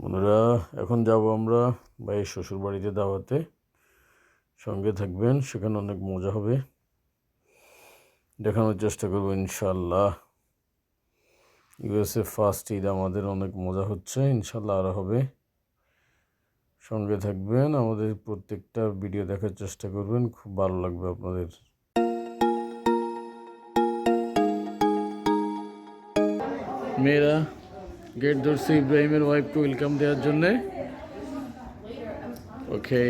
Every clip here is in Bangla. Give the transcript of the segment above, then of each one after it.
বন্ধুরা এখন যাব আমরা ভাইয়ের শ্বশুর বাড়িতে দাওয়াতে, সঙ্গে থাকবেন, সেখানে অনেক মজা হবে, দেখানোর চেষ্টা করবো ইনশাল্লাহ। ইউএসএ ফার্স্ট ঈদ আমাদের অনেক মজা হচ্ছে, ইনশাল্লাহ আরও হবে। সঙ্গে থাকবেন, আমাদের প্রত্যেকটা ভিডিও দেখার চেষ্টা করবেন, খুব ভালো লাগবে আপনাদের। মেয়েরা গেট ধরছে ইব্রাহিমের ওয়াইফকে ওয়েলকাম দেওয়ার জন্যে। ওকে,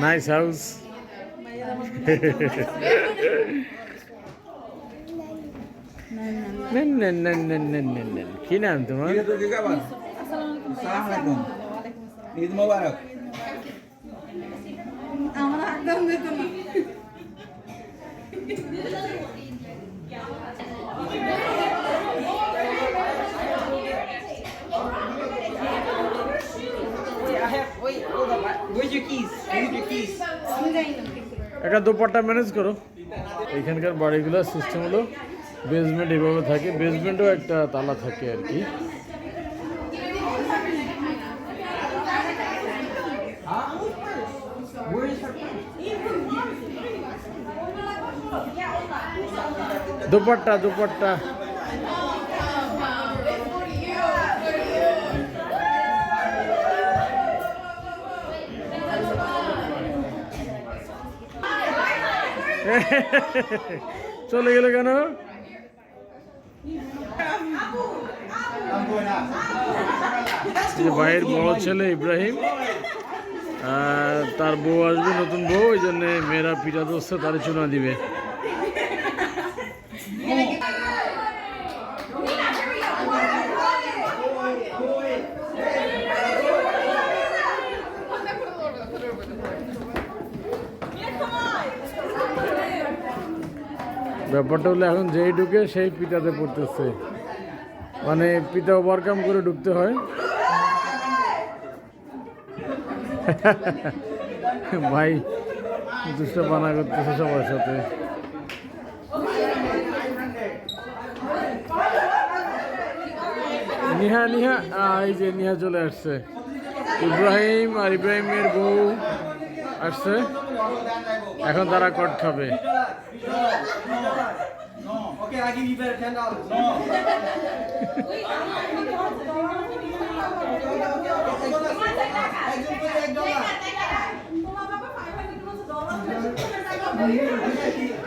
নাইস হাউস। কি নাম তোমার? ঈদ মোবারক। একটা দোপাট্টা ম্যানেজ করো। এখানকার বাড়িগুলোর সিস্টেম হলো বেসমেন্ট এভাবে থাকে, বেসমেন্টেও একটা তালা থাকে আর কি। দোপাট্টা দোপাট্টা চলে গেল কেন? ভাইয়ের বড় ছেলে ইব্রাহিম, তার বউ আসবে, নতুন বউ, ওই জন্যে মেয়েরা পিঠা দোষে তার চুনা দিবে। ব্যাপারটা হলো এখন যেই ঢুকে সেই পিঠাতে পড়তেছে, মানে পিঠা ওভারকাম করে ঢুকতে হয়। ভাই দুষ্ট বানা করতেছে সবার সাথে। নিহা নিহা এই যে নিহা চলে আসছে, ইব্রাহিম আর ইব্রাহিমের বউ আসছে, এখন তারা কট খাবে। Okay, I give you better $10. No. $1.